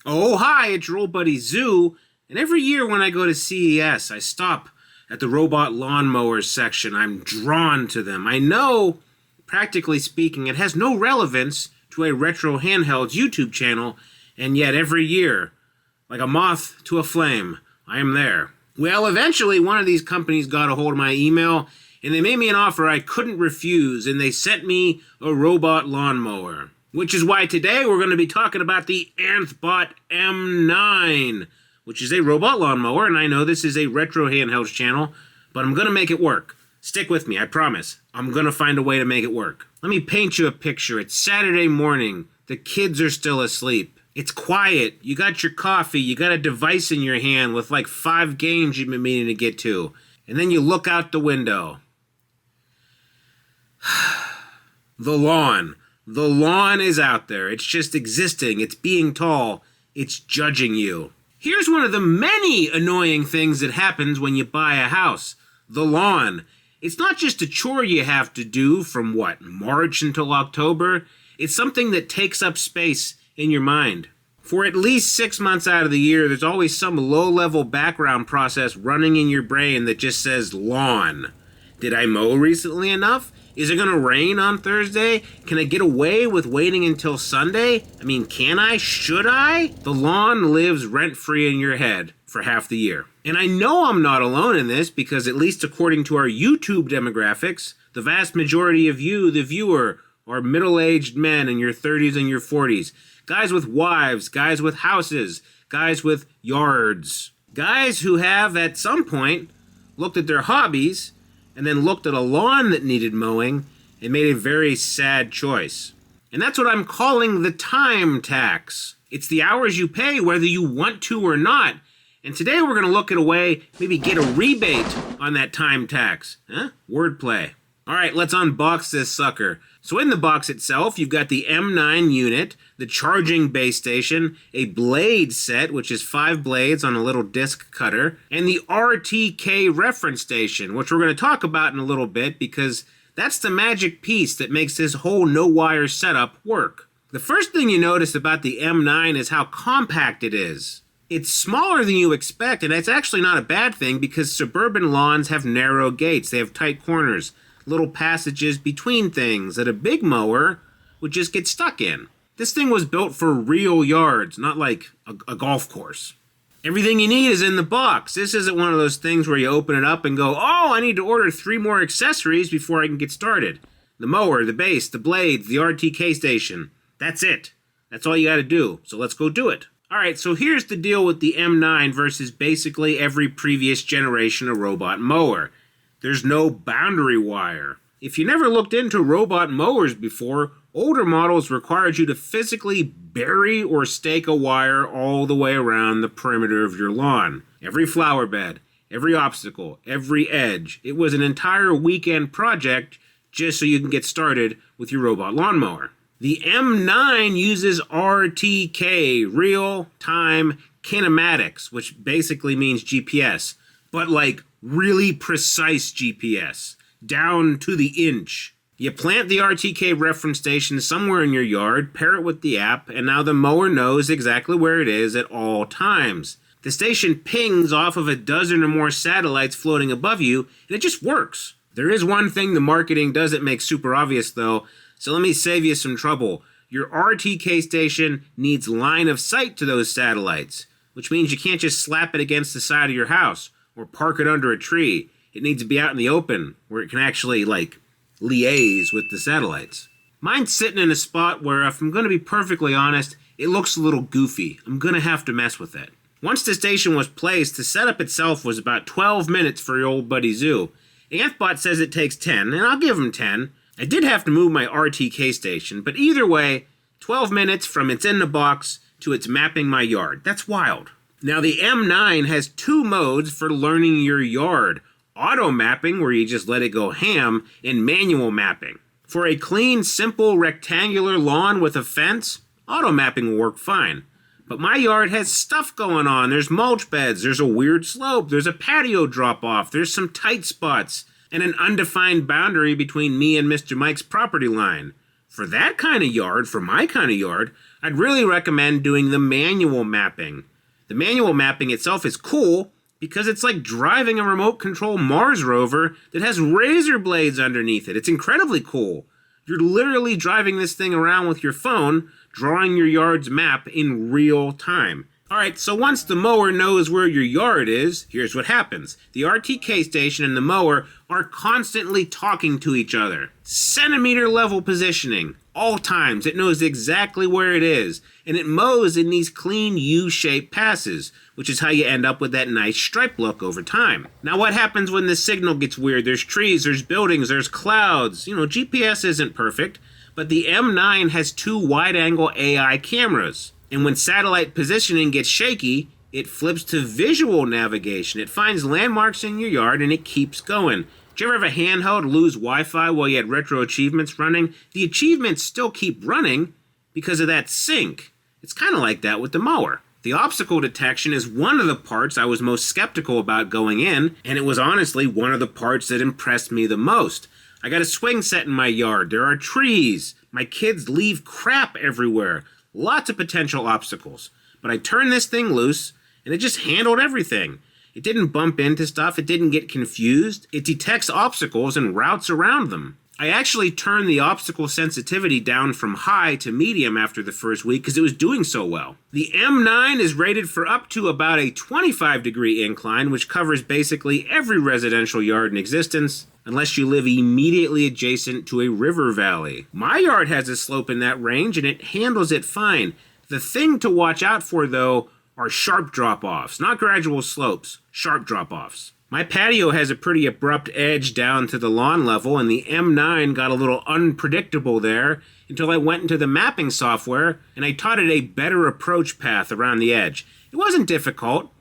Oh, hi, it's your old buddy Zoo, and every year when I go to CES, I stop at the robot lawnmowers section. I'm drawn to them. I know, practically speaking, it has no relevance to a retro handheld's YouTube channel, and yet every year, like a moth to a flame, I am there. Well, eventually, one of these companies got a hold of my email, and they made me an offer I couldn't refuse, and they sent me a robot lawnmower. Which is why today we're going to be talking about the ANTHBOT M9, which is a robot lawnmower, and I know this is a retro handheld channel, but I'm going to make it work. Stick with me, I promise. I'm going to find a way to make it work. Let me paint you a picture. It's Saturday morning. The kids are still asleep. It's quiet. You got your coffee. You got a device in your hand with like 5 games you've been meaning to get to. And then you look out the window. The lawn. The lawn is out there. It's just existing. It's being tall. It's judging you. Here's one of the many annoying things that happens when you buy a house. The lawn. It's not just a chore you have to do from, March until October? It's something that takes up space in your mind. For at least 6 months out of the year, there's always some low-level background process running in your brain that just says lawn. Did I mow recently enough? Is it going to rain on Thursday? Can I get away with waiting until Sunday? I mean, can I? Should I? The lawn lives rent-free in your head for half the year. And I know I'm not alone in this because at least according to our YouTube demographics, the vast majority of you, the viewer, are middle-aged men in your 30s and your 40s. Guys with wives, guys with houses, guys with yards. Guys who have, at some point, looked at their hobbies and then looked at a lawn that needed mowing and made a very sad choice. And that's what I'm calling the time tax. It's the hours you pay whether you want to or not. And today we're going to look at a way, maybe get a rebate on that time tax. Wordplay. All right, let's unbox this sucker. So in the box itself, you've got the M9 unit, the charging base station, a blade set, which is 5 blades on a little disc cutter, and the RTK reference station, which we're going to talk about in a little bit because that's the magic piece that makes this whole no-wire setup work. The first thing you notice about the M9 is how compact it is. It's smaller than you expect, and that's actually not a bad thing because suburban lawns have narrow gates. They have tight corners, little passages between things that a big mower would just get stuck in. This thing was built for real yards, not like a golf course. Everything you need is in the box. This isn't one of those things where you open it up and go, oh, I need to order 3 more accessories before I can get started. The mower, the base, the blades, the RTK station. That's it. That's all you gotta do. So let's go do it. Alright, so here's the deal with the M9 versus basically every previous generation of robot mower. There's no boundary wire. If you never looked into robot mowers before, older models required you to physically bury or stake a wire all the way around the perimeter of your lawn. Every flower bed, every obstacle, every edge. It was an entire weekend project just so you can get started with your robot lawnmower. The M9 uses RTK, real-time kinematics, which basically means GPS, but like really precise GPS, down to the inch. You plant the RTK reference station somewhere in your yard, pair it with the app, and now the mower knows exactly where it is at all times. The station pings off of a dozen or more satellites floating above you, and it just works. There is one thing the marketing doesn't make super obvious though, so let me save you some trouble. Your RTK station needs line of sight to those satellites, which means you can't just slap it against the side of your house or park it under a tree. It needs to be out in the open where it can actually, liaise with the satellites. Mine's sitting in a spot where, if I'm going to be perfectly honest, it looks a little goofy. I'm going to have to mess with it. Once the station was placed, the setup itself was about 12 minutes for your old buddy Zoo. ANTHBOT says it takes 10, and I'll give him 10. I did have to move my RTK station, but either way, 12 minutes from it's in the box to it's mapping my yard. That's wild. Now, the M9 has 2 modes for learning your yard. Auto mapping, where you just let it go ham, and manual mapping. For a clean, simple, rectangular lawn with a fence, auto mapping will work fine. But my yard has stuff going on. There's mulch beds, there's a weird slope, there's a patio drop-off, there's some tight spots, and an undefined boundary between me and Mr. Mike's property line. For that kind of yard, for my kind of yard, I'd really recommend doing the manual mapping. The manual mapping itself is cool because it's like driving a remote control Mars rover that has razor blades underneath it. It's incredibly cool. You're literally driving this thing around with your phone, drawing your yard's map in real time. Alright, so once the mower knows where your yard is, here's what happens. The RTK station and the mower are constantly talking to each other. Centimeter level positioning. All times, it knows exactly where it is. And it mows in these clean U-shaped passes, which is how you end up with that nice stripe look over time. Now what happens when the signal gets weird? There's trees, there's buildings, there's clouds. GPS isn't perfect, but the M9 has 2 wide-angle AI cameras. And when satellite positioning gets shaky, it flips to visual navigation. It finds landmarks in your yard and it keeps going. Did you ever have a handheld lose Wi-Fi while you had retro achievements running? The achievements still keep running because of that sync. It's kind of like that with the mower. The obstacle detection is one of the parts I was most skeptical about going in, and it was honestly one of the parts that impressed me the most. I got a swing set in my yard. There are trees. My kids leave crap everywhere. Lots of potential obstacles. But I turned this thing loose, and it just handled everything. It didn't bump into stuff. It didn't get confused. It detects obstacles and routes around them. I actually turned the obstacle sensitivity down from high to medium after the first week because it was doing so well. The M9 is rated for up to about a 25-degree incline, which covers basically every residential yard in existence, unless you live immediately adjacent to a river valley. My yard has a slope in that range, and it handles it fine. The thing to watch out for, though, are sharp drop-offs, not gradual slopes, sharp drop-offs. My patio has a pretty abrupt edge down to the lawn level, and the M9 got a little unpredictable there until I went into the mapping software and I taught it a better approach path around the edge. It wasn't difficult,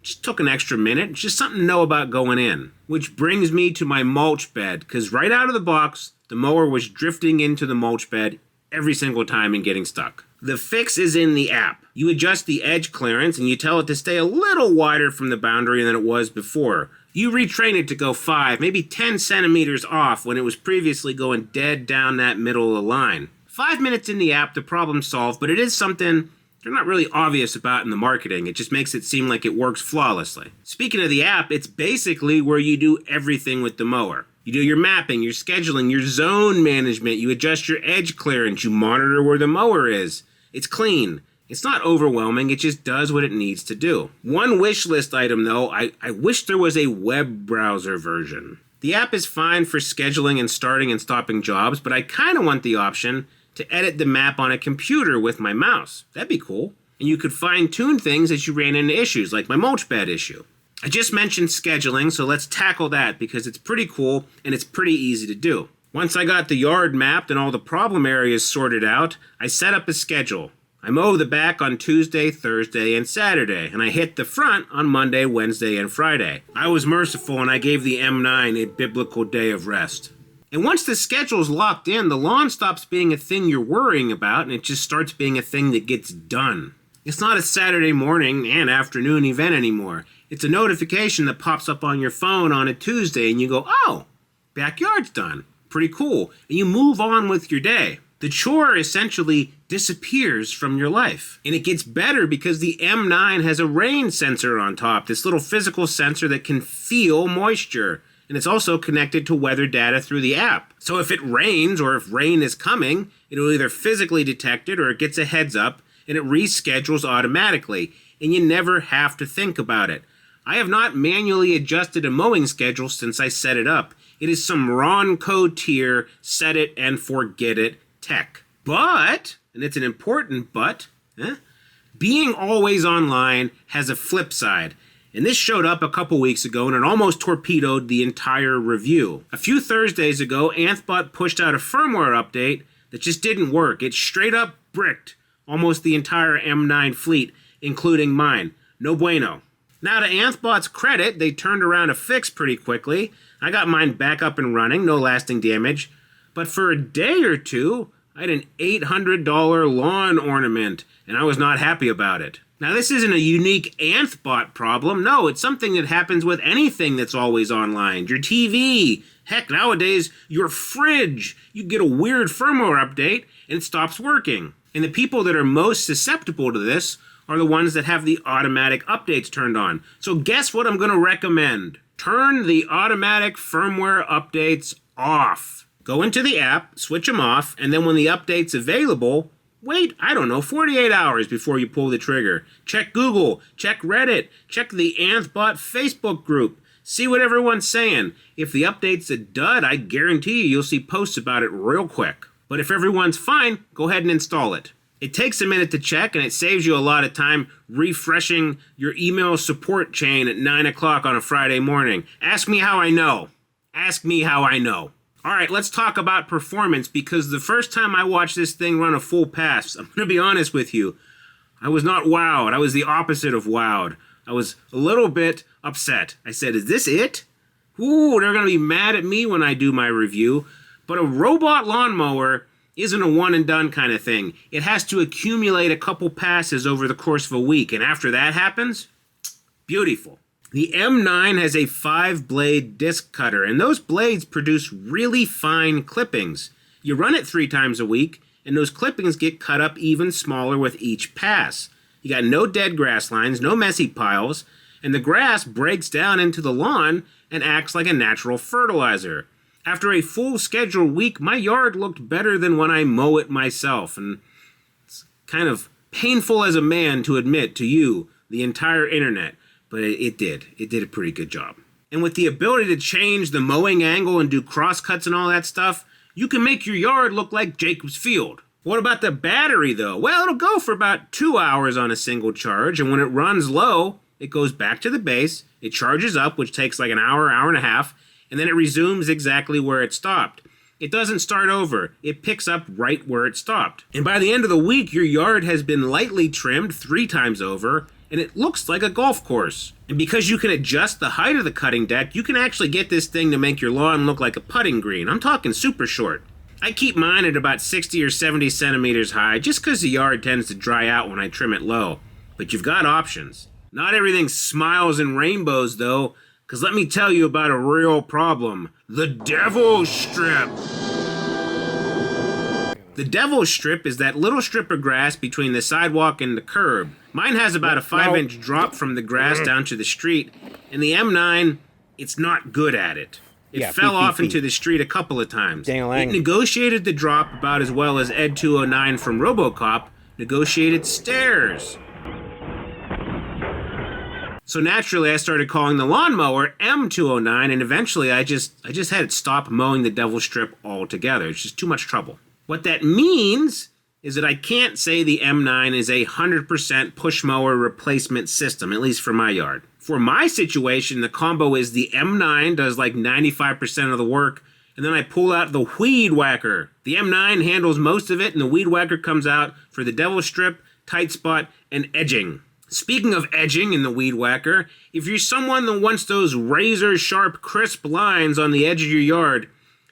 just took an extra minute, just something to know about going in. Which brings me to my mulch bed, because right out of the box, the mower was drifting into the mulch bed every single time and getting stuck. The fix is in the app. You adjust the edge clearance and you tell it to stay a little wider from the boundary than it was before. You retrain it to go 5, maybe 10 centimeters off when it was previously going dead down that middle of the line. 5 minutes in the app, the problem's solved, but it is something they're not really obvious about in the marketing. It just makes it seem like it works flawlessly. Speaking of the app, it's basically where you do everything with the mower. You do your mapping, your scheduling, your zone management, you adjust your edge clearance, you monitor where the mower is. It's clean. It's not overwhelming, it just does what it needs to do. One wish list item though, I wish there was a web browser version. The app is fine for scheduling and starting and stopping jobs, but I kind of want the option to edit the map on a computer with my mouse. That'd be cool. And you could fine-tune things as you ran into issues, like my mulch bed issue. I just mentioned scheduling, so let's tackle that because it's pretty cool and it's pretty easy to do. Once I got the yard mapped and all the problem areas sorted out, I set up a schedule. I mow the back on Tuesday, Thursday, and Saturday, and I hit the front on Monday, Wednesday, and Friday. I was merciful and I gave the M9 a biblical day of rest. And once the schedule's locked in, the lawn stops being a thing you're worrying about and it just starts being a thing that gets done. It's not a Saturday morning and afternoon event anymore. It's a notification that pops up on your phone on a Tuesday and you go, oh, backyard's done. Pretty cool. And you move on with your day. The chore essentially disappears from your life. And it gets better because the M9 has a rain sensor on top, this little physical sensor that can feel moisture. And it's also connected to weather data through the app. So if it rains or if rain is coming, it'll either physically detect it or it gets a heads up and it reschedules automatically. And you never have to think about it. I have not manually adjusted a mowing schedule since I set it up. It is some Ron code tier, set it and forget it tech. But, and it's an important but, being always online has a flip side. And this showed up a couple weeks ago and it almost torpedoed the entire review. A few Thursdays ago, ANTHBOT pushed out a firmware update that just didn't work. It straight up bricked almost the entire M9 fleet, including mine. No bueno. Now to ANTHBOT's credit, they turned around a fix pretty quickly. I got mine back up and running, no lasting damage. But for a day or two, I had an $800 lawn ornament, and I was not happy about it. Now, this isn't a unique ANTHBOT problem. No, it's something that happens with anything that's always online. Your TV, Heck, nowadays, your fridge, you get a weird firmware update and it stops working. And the people that are most susceptible to this are the ones that have the automatic updates turned on. So guess what I'm going to recommend? Turn the automatic firmware updates off. Go into the app, switch them off, and then when the update's available, wait, 48 hours before you pull the trigger. Check Google, check Reddit, check the ANTHBOT Facebook group. See what everyone's saying. If the update's a dud, I guarantee you'll see posts about it real quick. But if everyone's fine, go ahead and install it. It takes a minute to check, and it saves you a lot of time refreshing your email support chain at 9 o'clock on a Friday morning. Ask me how I know. Ask me how I know. All right, let's talk about performance, because the first time I watched this thing run a full pass, I'm going to be honest with you, I was not wowed. I was the opposite of wowed. I was a little bit upset. I said, is this it? Ooh, they're going to be mad at me when I do my review. But a robot lawnmower isn't a one-and-done kind of thing. It has to accumulate a couple passes over the course of a week, and after that happens, beautiful. The M9 has a 5-blade disc cutter, and those blades produce really fine clippings. You run it 3 times a week, and those clippings get cut up even smaller with each pass. You got no dead grass lines, no messy piles, and the grass breaks down into the lawn and acts like a natural fertilizer. After a full scheduled week, my yard looked better than when I mow it myself, and it's kind of painful as a man to admit to you, the entire internet. But it did. It did a pretty good job. And with the ability to change the mowing angle and do crosscuts and all that stuff, you can make your yard look like Jacob's Field. What about the battery, though? Well, it'll go for about 2 hours on a single charge, and when it runs low, it goes back to the base, it charges up, which takes like an hour, hour and a half, and then it resumes exactly where it stopped. It doesn't start over. It picks up right where it stopped. And by the end of the week, your yard has been lightly trimmed 3 times over, and it looks like a golf course. And because you can adjust the height of the cutting deck, you can actually get this thing to make your lawn look like a putting green. I'm talking super short. I keep mine at about 60 or 70 centimeters high, just because the yard tends to dry out when I trim it low. But you've got options. Not everything smiles and rainbows, though, because let me tell you about a real problem. The Devil Strip. The Devil Strip is that little strip of grass between the sidewalk and the curb. Mine has about a 5-inch drop from the grass down to the street, and the M9, it's not good at it. It fell off into the street a couple of times. It negotiated the drop about as well as Ed 209 from RoboCop negotiated stairs. So naturally, I started calling the lawnmower M209, and eventually I just had it stop mowing the Devil Strip altogether. It's just too much trouble. What that means is that I can't say the M9 is a 100% push mower replacement system, at least for my yard. For my situation, the combo is the M9 does like 95% of the work, and then I pull out the weed whacker. The M9 handles most of it, and the weed whacker comes out for the Devil Strip, tight spot, and edging. Speaking of edging and the weed whacker, if you're someone that wants those razor-sharp, crisp lines on the edge of your yard,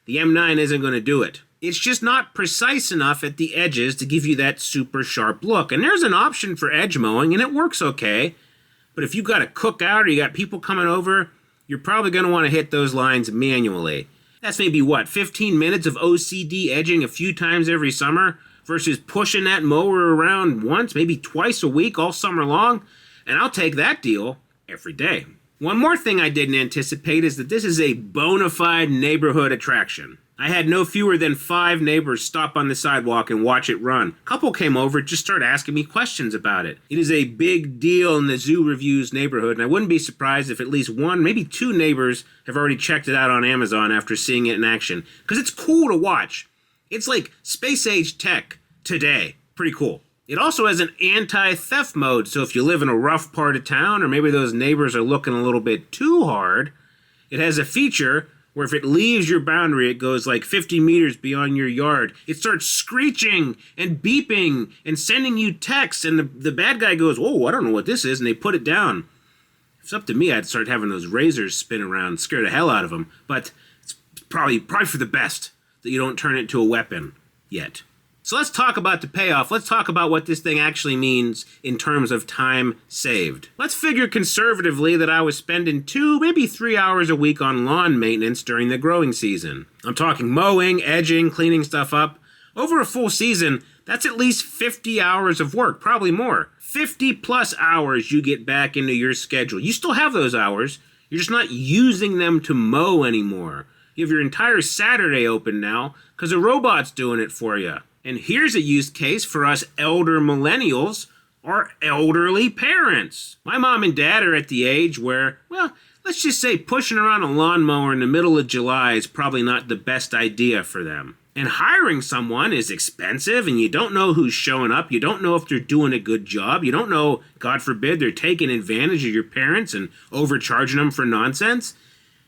the M9 isn't going to do it. It's just not precise enough at the edges to give you that super sharp look. And there's an option for edge mowing, and it works okay. But if you've got a cookout or you got people coming over, you're probably going to want to hit those lines manually. That's maybe, 15 minutes of OCD edging a few times every summer versus pushing that mower around once, maybe twice a week all summer long. And I'll take that deal every day. One more thing I didn't anticipate is that this is a bona fide neighborhood attraction. I had no fewer than 5 neighbors stop on the sidewalk and watch it run. A couple came over, just started asking me questions about it. It is a big deal in the Zoo Reviews neighborhood, and I wouldn't be surprised if at least 1, maybe 2 neighbors have already checked it out on Amazon after seeing it in action. Because it's cool to watch. It's like space-age tech today. Pretty cool. It also has an anti-theft mode, so if you live in a rough part of town, or maybe those neighbors are looking a little bit too hard, it has a feature where if it leaves your boundary, it goes like 50 meters beyond your yard. It starts screeching and beeping and sending you texts, and the bad guy goes, "Whoa, I don't know what this is," and they put it down. If it's up to me, I'd start having those razors spin around, scare the hell out of them. But it's probably for the best that you don't turn it into a weapon yet. So let's talk about the payoff. Let's talk about what this thing actually means in terms of time saved. Let's figure conservatively that I was spending 2, maybe 3 hours a week on lawn maintenance during the growing season. I'm talking mowing, edging, cleaning stuff up. Over a full season, that's at least 50 hours of work, probably more. 50 plus hours you get back into your schedule. You still have those hours, you're just not using them to mow anymore. You have your entire Saturday open now because a robot's doing it for you. And here's a use case for us elder millennials or elderly parents. My mom and dad are at the age where, well, let's just say pushing around a lawnmower in the middle of July is probably not the best idea for them. And hiring someone is expensive, and you don't know who's showing up. You don't know if they're doing a good job. You don't know, God forbid, they're taking advantage of your parents and overcharging them for nonsense.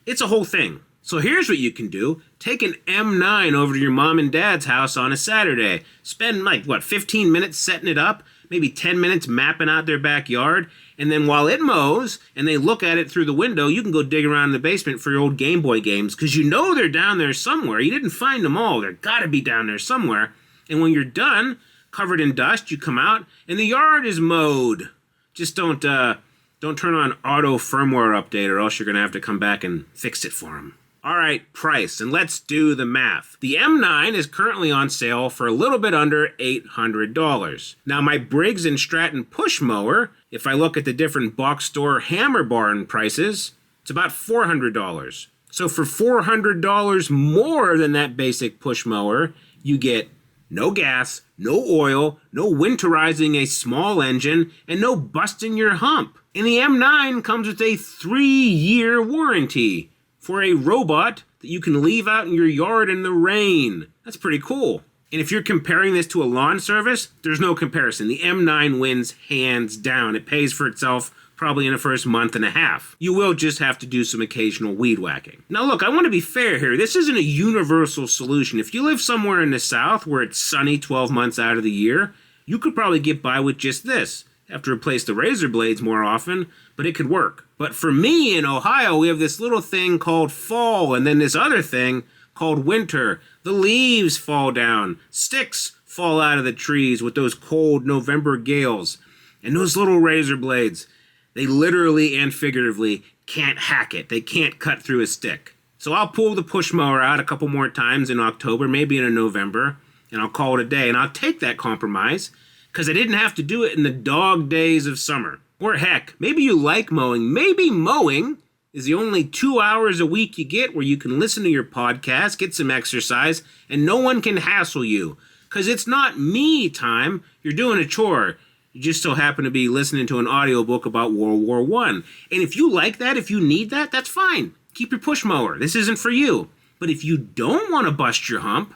It's a whole thing. So here's what you can do. Take an M9 over to your mom and dad's house on a Saturday. Spend 15 minutes setting it up, maybe 10 minutes mapping out their backyard, and then while it mows and they look at it through the window, you can go dig around in the basement for your old Game Boy games because you know they're down there somewhere. You didn't find them all. They're got to be down there somewhere. And when you're done, covered in dust, you come out and the yard is mowed. Just don't turn on auto firmware update or else you're going to have to come back and fix it for them. All right, price, and let's do the math. The M9 is currently on sale for a little bit under $800. Now, my Briggs & Stratton push mower, if I look at the different box store Hammer Barn prices, it's about $400. So for $400 more than that basic push mower, you get no gas, no oil, no winterizing a small engine, and no busting your hump. And the M9 comes with a 3-year warranty for a robot that you can leave out in your yard in the rain. That's pretty cool. And if you're comparing this to a lawn service, there's no comparison. The M9 wins hands down. It pays for itself probably in the first month and a half. You will just have to do some occasional weed whacking. Now look, I want to be fair here. This isn't a universal solution. If you live somewhere in the South where it's sunny 12 months out of the year, you could probably get by with just this. Have to replace the razor blades more often, but it could work. But for me in Ohio, we have this little thing called fall and then this other thing called winter. The leaves fall down. Sticks fall out of the trees with those cold November gales. And those little razor blades, they literally and figuratively can't hack it. They can't cut through a stick. So I'll pull the push mower out a couple more times in October, maybe in November, and I'll call it a day. And I'll take that compromise because I didn't have to do it in the dog days of summer. Or heck, maybe you like mowing. Maybe mowing is the only 2 hours a week you get where you can listen to your podcast, get some exercise, and no one can hassle you. Because it's not me time. You're doing a chore. You just so happen to be listening to an audiobook about World War I. And if you like that, if you need that, that's fine. Keep your push mower. This isn't for you. But if you don't want to bust your hump,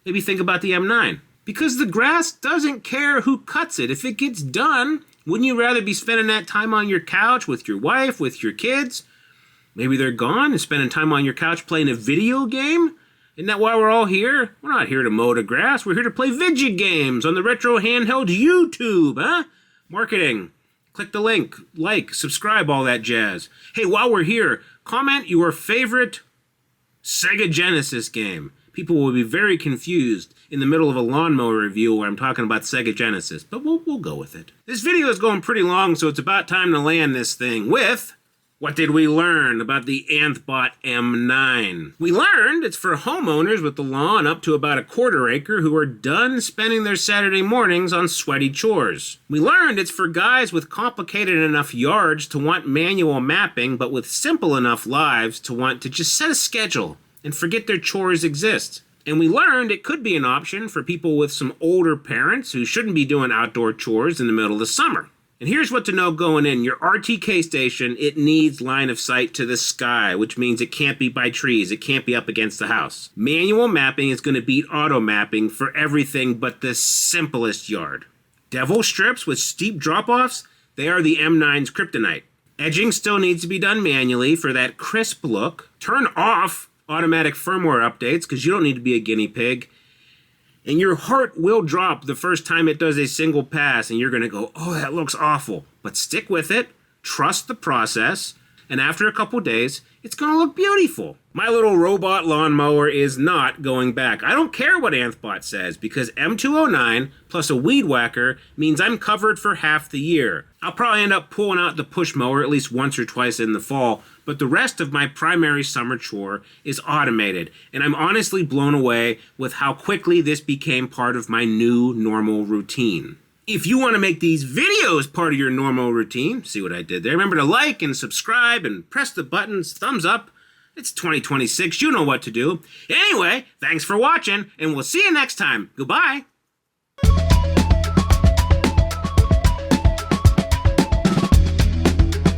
maybe think about the M9. Because the grass doesn't care who cuts it. If it gets done, wouldn't you rather be spending that time on your couch with your wife, with your kids? Maybe they're gone and spending time on your couch playing a video game? Isn't that why we're all here? We're not here to mow the grass. We're here to play video games on the Retro Handheld YouTube, huh? Marketing. Click the link, like, subscribe, all that jazz. Hey, while we're here, comment your favorite Sega Genesis game. People will be very confused in the middle of a lawnmower review where I'm talking about Sega Genesis, but we'll go with it. This video is going pretty long, so it's about time to land this thing with what did we learn about the ANTHBOT M9? We learned it's for homeowners with the lawn up to about a quarter acre who are done spending their Saturday mornings on sweaty chores. We learned it's for guys with complicated enough yards to want manual mapping, but with simple enough lives to want to just set a schedule and forget their chores exist. And we learned it could be an option for people with some older parents who shouldn't be doing outdoor chores in the middle of the summer. And here's what to know going in. Your RTK station, it needs line of sight to the sky, which means it can't be by trees. It can't be up against the house. Manual mapping is going to beat auto mapping for everything but the simplest yard. Devil strips with steep drop-offs, they are the M9's kryptonite. Edging still needs to be done manually for that crisp look. Turn off automatic firmware updates because you don't need to be a guinea pig. And your heart will drop the first time it does a single pass and you're going to go, oh, that looks awful. But stick with it, trust the process, and after a couple days, it's gonna look beautiful. My little robot lawnmower is not going back. I don't care what ANTHBOT says, because M209 plus a weed whacker means I'm covered for half the year. I'll probably end up pulling out the push mower at least once or twice in the fall, but the rest of my primary summer chore is automated, and I'm honestly blown away with how quickly this became part of my new normal routine. If you want to make these videos part of your normal routine, see what I did there? Remember to like and subscribe and press the buttons, thumbs up. It's 2026, you know what to do. Anyway, thanks for watching, and we'll see you next time. Goodbye.